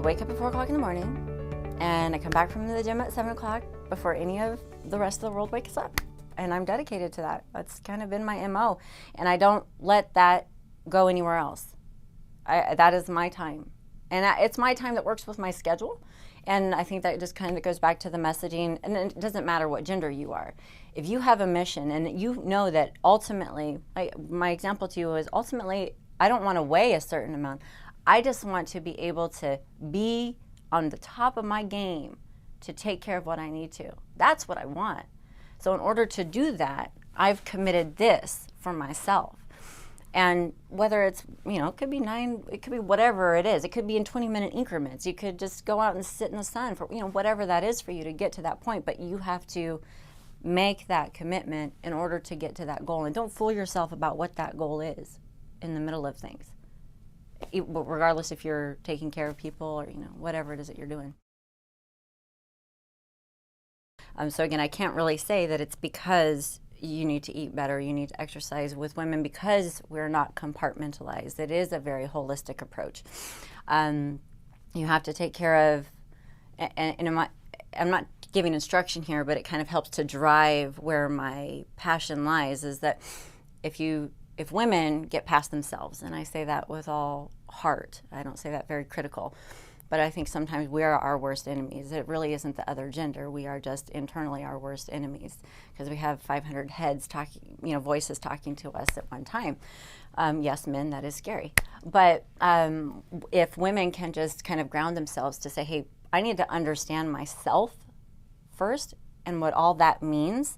I wake up at 4 o'clock in the morning, and I come back from the gym at 7 o'clock before any of the rest of the world wakes up. And I'm dedicated to that. That's kind of been my MO. And I don't let that go anywhere else. That is my time. And it's my time that works with my schedule. And I think that just kind of goes back to the messaging. And it doesn't matter what gender you are. If you have a mission and you know that ultimately, my example to you is ultimately, I don't want to weigh a certain amount. I just want to be able to be on the top of my game to take care of what I need to. That's what I want. So in order to do that, I've committed this for myself. And whether it's, it could be 9, it could be whatever it is. It could be in 20-minute increments. You could just go out and sit in the sun for, whatever that is for you to get to that point. But you have to make that commitment in order to get to that goal. And don't fool yourself about what that goal is in the middle of things, regardless if you're taking care of people or, whatever it is that you're doing. So again, I can't really say that it's because you need to eat better, you need to exercise with women, because we're not compartmentalized. It is a very holistic approach. You have to take care of, and I'm not giving instruction here, but it kind of helps to drive where my passion lies, is that if women get past themselves, and I say that with all heart, I don't say that very critical, but I think sometimes we are our worst enemies. It really isn't the other gender. We are just internally our worst enemies, because we have 500 heads talking, voices talking to us at one time. Yes, men, that is scary. But if women can just kind of ground themselves to say, hey, I need to understand myself first and what all that means,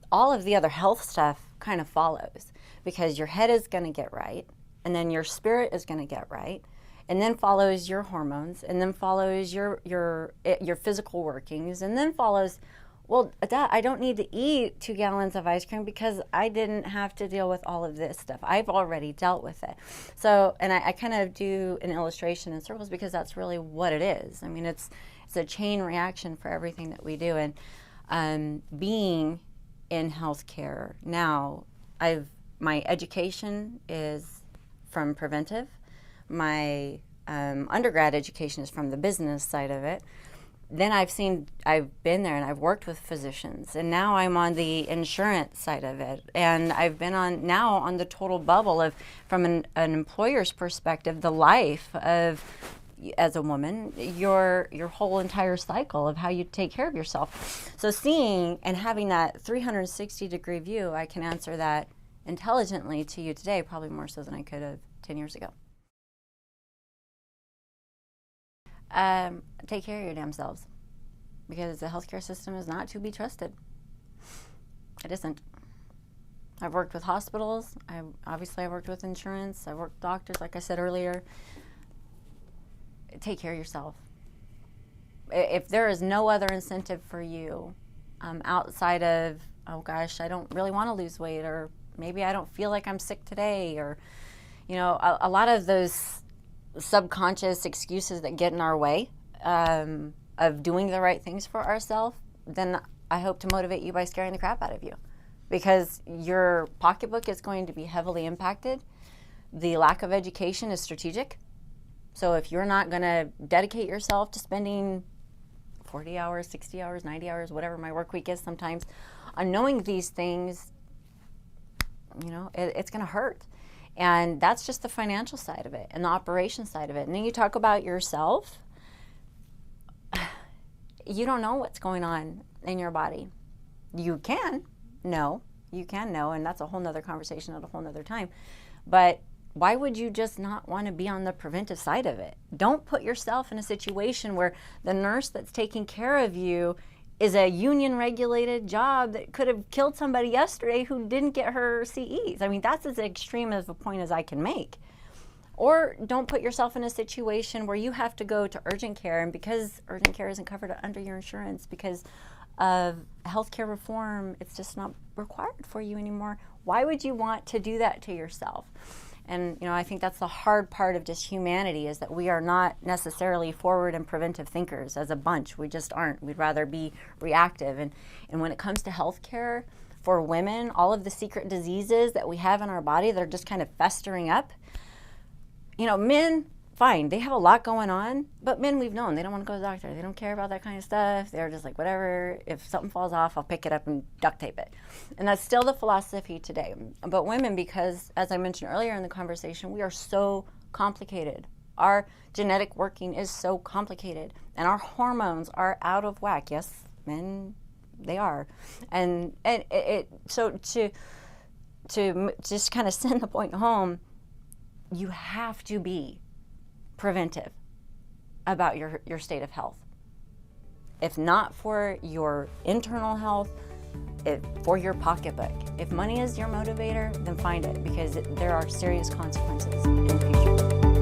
all of the other health stuff kind of follows, because your head is going to get right, and then your spirit is going to get right, and then follows your hormones, and then follows your physical workings, and then follows, well, I don't need to eat 2 gallons of ice cream because I didn't have to deal with all of this stuff. I've already dealt with it. So, and I kind of do an illustration in circles because that's really what it is. I mean, it's a chain reaction for everything that we do. And being in healthcare now, my education is from preventive. My undergrad education is from the business side of it. Then I've been there and I've worked with physicians, and now I'm on the insurance side of it. And I've been on the total bubble of, from an employer's perspective, the life of, as a woman, your whole entire cycle of how you take care of yourself. So seeing and having that 360-degree view, I can answer that intelligently to you today, probably more so than I could have 10 years ago. Take care of your damn selves, because the healthcare system is not to be trusted. It isn't. I've worked with hospitals. I worked with insurance. I worked with doctors, like I said earlier. Take care of yourself. If there is no other incentive for you outside of, oh gosh, I don't really want to lose weight, or maybe I don't feel like I'm sick today, or, a lot of those subconscious excuses that get in our way of doing the right things for ourselves, then I hope to motivate you by scaring the crap out of you, because your pocketbook is going to be heavily impacted. The lack of education is strategic. So if you're not going to dedicate yourself to spending 40 hours, 60 hours, 90 hours, whatever my work week is sometimes, on knowing these things, it's going to hurt. And that's just the financial side of it and the operation side of it. And then you talk about yourself. You don't know what's going on in your body. You can know, and that's a whole nother conversation at a whole nother time. But why would you just not want to be on the preventive side of it? Don't put yourself in a situation where the nurse that's taking care of you is a union-regulated job that could have killed somebody yesterday who didn't get her CEs. I mean, that's as extreme of a point as I can make. Or don't put yourself in a situation where you have to go to urgent care, and because urgent care isn't covered under your insurance because of healthcare reform, it's just not required for you anymore. Why would you want to do that to yourself? And I think that's the hard part of just humanity, is that we are not necessarily forward and preventive thinkers as a bunch. We just aren't. We'd rather be reactive. And when it comes to healthcare for women, all of the secret diseases that we have in our body that are just kind of festering up, men fine. They have a lot going on, but men, we've known, they don't want to go to the doctor. They don't care about that kind of stuff. They're just like, whatever, if something falls off, I'll pick it up and duct tape it. And that's still the philosophy today. But women, because as I mentioned earlier in the conversation, we are so complicated. Our genetic working is so complicated, and our hormones are out of whack. Yes, men, they are. And so to just kind of send the point home, you have to be preventive about your state of health. If not for your internal health, for your pocketbook. If money is your motivator, then find it, because there are serious consequences in the future.